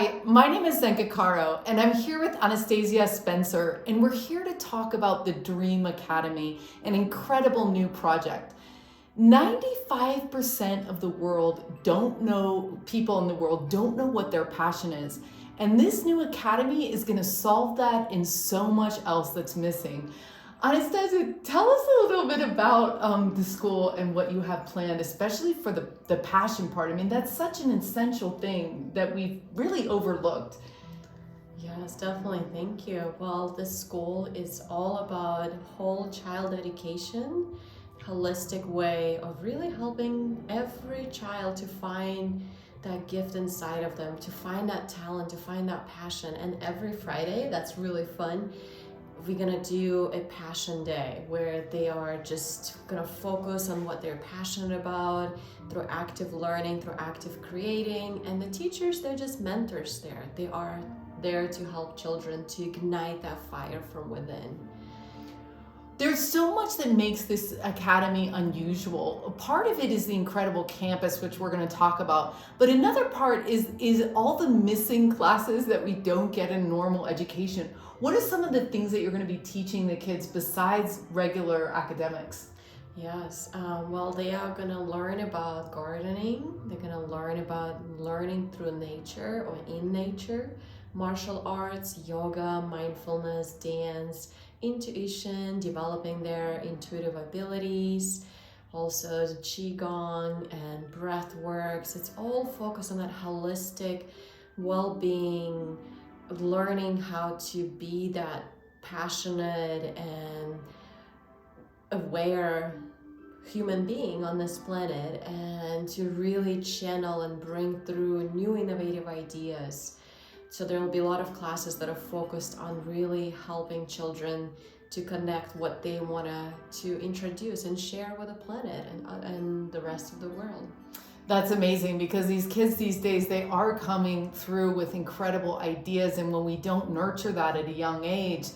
Hi, my name is Zenka Caro, and I'm here with Anastasia Spencer, and we're here to talk about the Dream Academy, an incredible new project. 95% of the world people in the world don't know what their passion is. And this new academy is going to solve that and so much else that's missing. Anastasia, tell us a little bit about the school and what you have planned, especially for the passion part. I mean, that's such an essential thing that we've really overlooked. Yes, definitely. Thank you. Well, this school is all about whole child education, holistic way of really helping every child to find that gift inside of them, to find that talent, to find that passion. And every Friday, that's really fun. We're gonna do a passion day where they are just gonna focus on what they're passionate about through active learning, through active creating. And the teachers, they're just mentors there. They are there to help children to ignite that fire from within. There's so much that makes this academy unusual. A part of it is the incredible campus, which we're going to talk about. But another part is all the missing classes that we don't get in normal education. What are some of the things that you're going to be teaching the kids besides regular academics? Yes, well, they are going to learn about gardening. They're going to learn about learning through nature or in nature, martial arts, yoga, mindfulness, dance, intuition, developing their intuitive abilities, also the qigong and breath works. It's all focused on that holistic well-being, learning how to be that passionate and aware human being on this planet, and to really channel and bring through new innovative ideas. So there will be a lot of classes that are focused on really helping children to connect what they want to introduce and share with the planet and the rest of the world. That's amazing, because these kids these days, they are coming through with incredible ideas, and when we don't nurture that at a young age,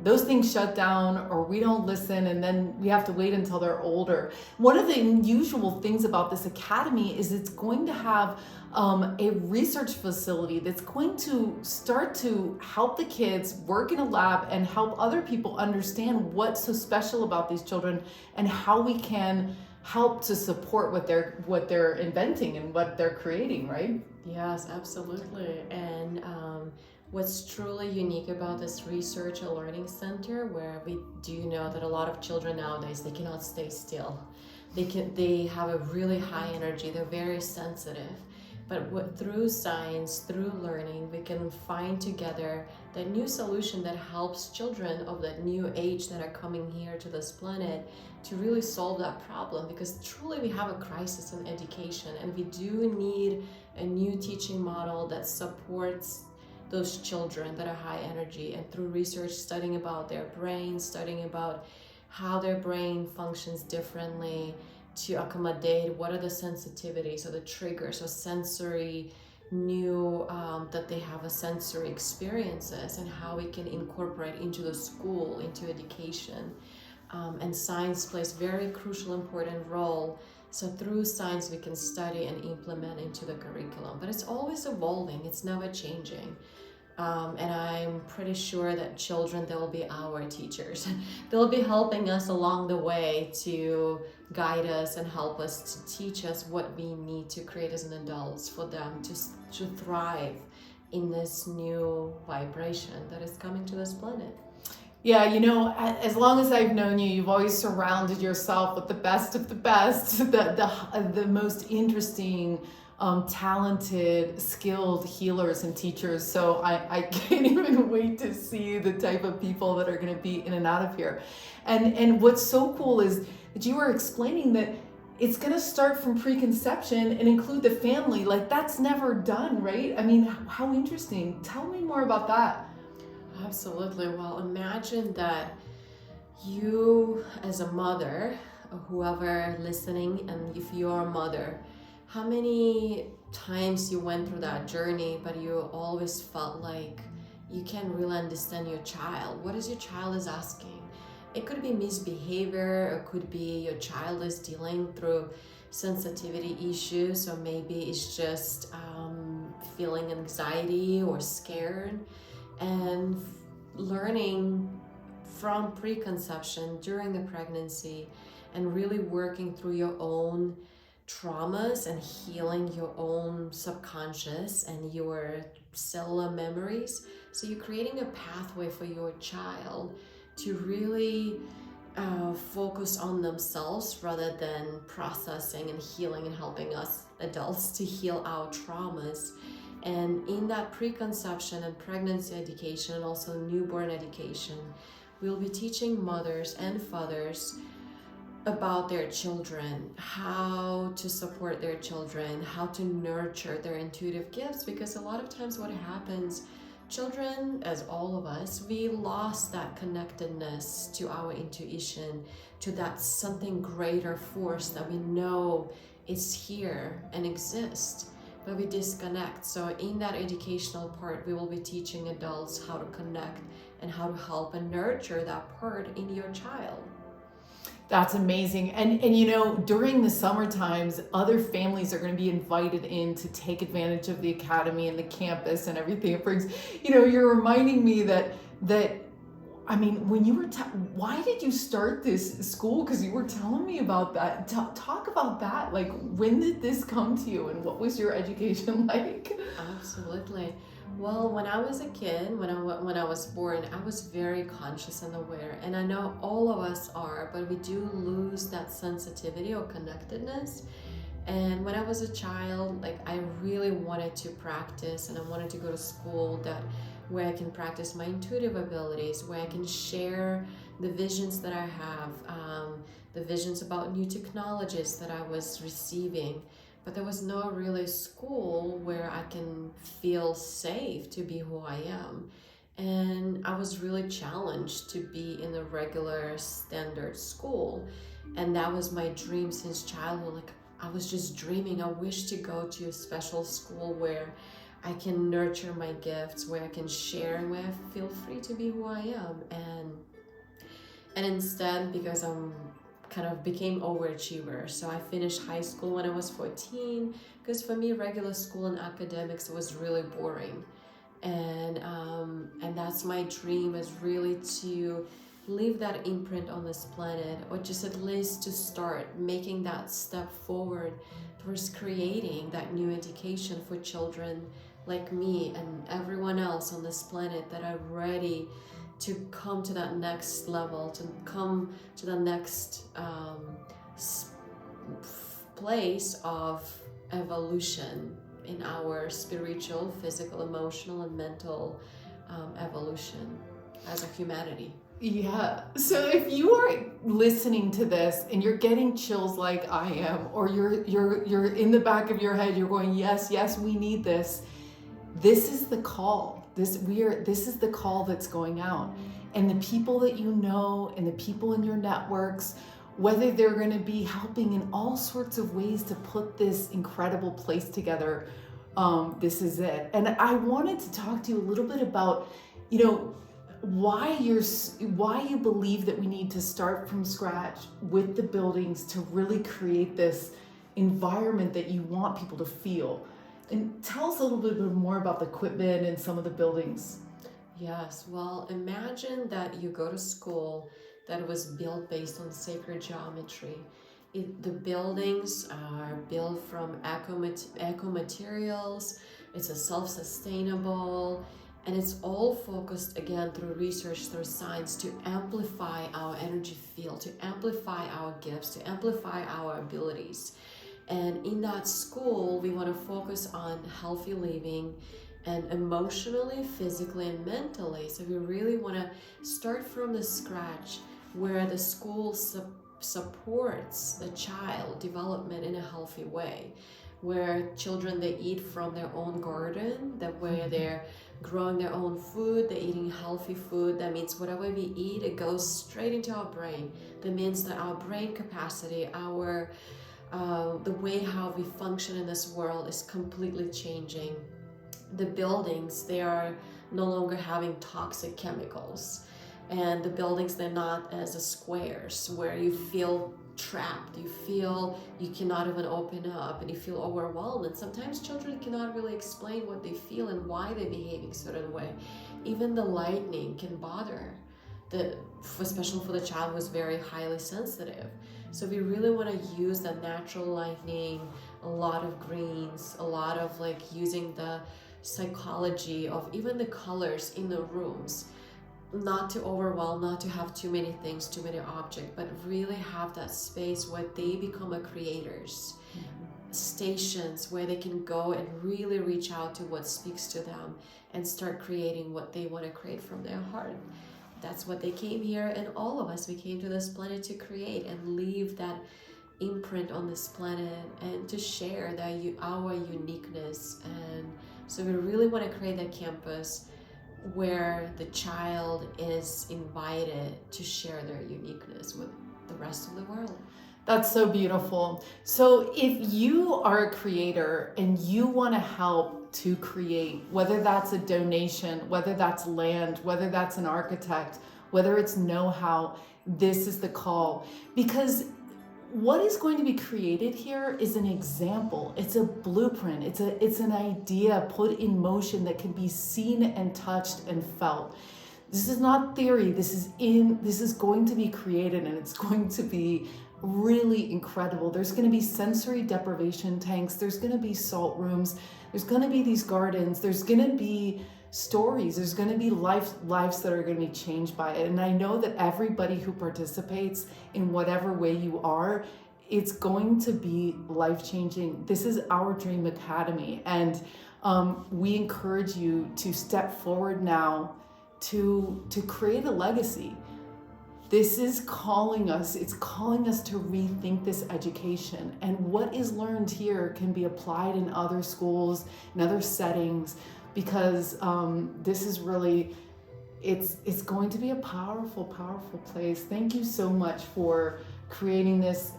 those things shut down or we don't listen, and then we have to wait until they're older. One of the unusual things about this academy is it's going to have a research facility that's going to start to help the kids work in a lab and help other people understand what's so special about these children and how we can help to support what they're inventing and what they're creating, right? Yes, absolutely. And what's truly unique about this research and learning center, where we do know that a lot of children nowadays, they cannot stay still. They have a really high energy. They're very sensitive. But through science, through learning, we can find together that new solution that helps children of that new age that are coming here to this planet to really solve that problem. Because truly we have a crisis in education, and we do need a new teaching model that supports those children that are high energy, and through research, studying about their brain, studying about how their brain functions differently to accommodate what are the sensitivities or the triggers or sensory new that they have a sensory experiences, and how we can incorporate into the school, into education. And science plays very crucial, important role. So through science, we can study and implement into the curriculum, but it's always evolving. It's never changing. And I'm pretty sure that children, they will be our teachers. They'll be helping us along the way to guide us and help us to teach us what we need to create as an adults for them to thrive in this new vibration that is coming to this planet. Yeah, as long as I've known you, you've always surrounded yourself with the best of the best, the most interesting, talented, skilled healers and teachers. So I can't even wait to see the type of people that are going to be in and out of here. And what's so cool is that you were explaining that it's going to start from preconception and include the family. Like, that's never done, right? I mean, how interesting. Tell me more about that. Absolutely. Well, imagine that you as a mother, or whoever listening, and if you're a mother, how many times you went through that journey, but you always felt like you can't really understand your child. What is your child is asking? It could be misbehavior, it could be your child is dealing through sensitivity issues, or maybe it's just feeling anxiety or scared, and learning from preconception during the pregnancy and really working through your own traumas and healing your own subconscious and your cellular memories. So you're creating a pathway for your child to really focus on themselves rather than processing and healing and helping us adults to heal our traumas. And in that preconception and pregnancy education and also newborn education, we'll be teaching mothers and fathers about their children, how to support their children, how to nurture their intuitive gifts, because a lot of times what happens, children, as all of us, we lost that connectedness to our intuition, to that something greater force that we know is here and exists, but we disconnect. So in that educational part, we will be teaching adults how to connect and how to help and nurture that part in your child. That's amazing. And you know, during the summer times, other families are going to be invited in to take advantage of the academy and the campus and everything it brings. You know, you're reminding me that I mean, when you were why did you start this school? Because you were telling me about that. Talk about that. Like, when did this come to you, and what was your education like? Absolutely. Well, when I was a kid, when I was born, I was very conscious and aware, and I know all of us are, but we do lose that sensitivity or connectedness. And when I was a child, like, I really wanted to practice, and I wanted to go to school where I can practice my intuitive abilities, where I can share the visions that I have, the visions about new technologies that I was receiving. But there was no really school where I can feel safe to be who I am. And I was really challenged to be in a regular standard school. And that was my dream since childhood. Like, I was just dreaming. I wish to go to a special school where I can nurture my gifts, where I can share, and where I feel free to be who I am. And instead, because I'm kind of became overachiever. So I finished high school when I was 14, because for me, regular school and academics was really boring. And that's my dream, is really to leave that imprint on this planet, or just at least to start making that step forward towards creating that new education for children like me and everyone else on this planet that are ready to come to that next level, to come to the next place of evolution in our spiritual, physical, emotional, and mental evolution as a humanity. Yeah. So if you are listening to this and you're getting chills like I am, or you're in the back of your head, you're going, yes, we need this. This is the call. This is the call that's going out. And the people that you know and the people in your networks, whether they're going to be helping in all sorts of ways to put this incredible place together, this is it. And I wanted to talk to you a little bit about, you know, why you believe that we need to start from scratch with the buildings to really create this environment that you want people to feel. And tell us a little bit more about the equipment and some of the buildings. Yes, well, imagine that you go to school that was built based on sacred geometry. The buildings are built from eco materials, it's a self-sustainable, and it's all focused, again, through research, through science, to amplify our energy field, to amplify our gifts, to amplify our abilities. And in that school, we want to focus on healthy living, and emotionally, physically, and mentally. So we really want to start from the scratch, where the school supports the child development in a healthy way, where children, they eat from their own garden, that where they're growing their own food, they're eating healthy food. That means whatever we eat, it goes straight into our brain. That means that our brain capacity, the way how we function in this world is completely changing. The buildings, they are no longer having toxic chemicals. and the buildings, they're not as a squares where you feel trapped, you feel you cannot even open up, and you feel overwhelmed. And sometimes children cannot really explain what they feel and why they're behaving a certain way. Even the lightning can bother, especially for the child who is very highly sensitive. So we really want to use the natural lighting, a lot of greens, a lot of like using the psychology of even the colors in the rooms, not to overwhelm, not to have too many things, too many objects, but really have that space where they become a creators. Stations where they can go and really reach out to what speaks to them and start creating what they want to create from their heart. That's what they came here, and all of us, we came to this planet to create and leave that imprint on this planet and to share that our uniqueness. And so we really want to create that campus where the child is invited to share their uniqueness with the rest of the world. That's so beautiful. So if you are a creator and you want to help to create, whether that's a donation, whether that's land, whether that's an architect, whether it's know-how, this is the call. Because what is going to be created here is an example. It's a blueprint. It's an idea put in motion that can be seen and touched and felt. This is not theory. This is going to be created, and it's going to be really incredible. There's going to be sensory deprivation tanks. There's going to be salt rooms. There's going to be these gardens. There's going to be stories. There's going to be lives that are going to be changed by it. And I know that everybody who participates in whatever way you are, it's going to be life-changing. This is our Dream Academy. And we encourage you to step forward now to create a legacy. This is calling us, it's calling us to rethink this education, and what is learned here can be applied in other schools, in other settings, because this is really, it's going to be a powerful, powerful place. Thank you so much for creating this.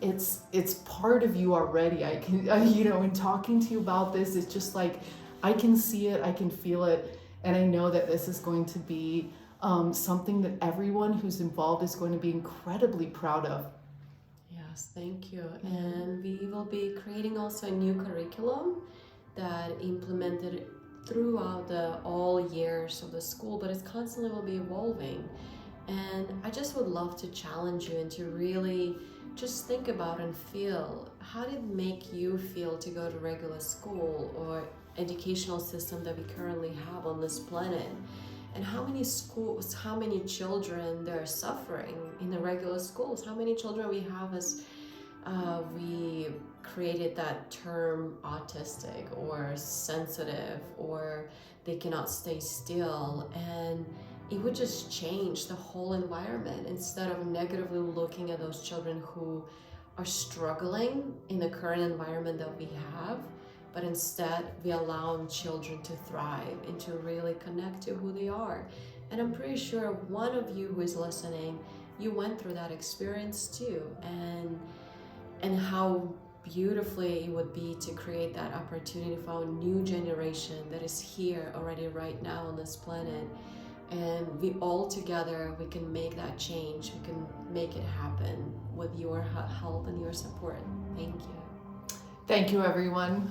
It's part of you already. I can, in talking to you about this, it's just like, I can see it, I can feel it, and I know that this is going to be something that everyone who's involved is going to be incredibly proud of. Yes, thank you. And we will be creating also a new curriculum that implemented throughout all years of the school, but it's constantly will be evolving. And I just would love to challenge you and to really just think about and feel, how did it make you feel to go to regular school or educational system that we currently have on this planet? And how many schools, how many children they're suffering in the regular schools? How many children we have as we created that term autistic or sensitive, or they cannot stay still, and it would just change the whole environment. Instead of negatively looking at those children who are struggling in the current environment that we have, but instead we allow children to thrive and to really connect to who they are. And I'm pretty sure one of you who is listening, you went through that experience too, and how beautifully it would be to create that opportunity for a new generation that is here already right now on this planet. And we all together, we can make that change. We can make it happen with your help and your support. Thank you. Thank you, everyone.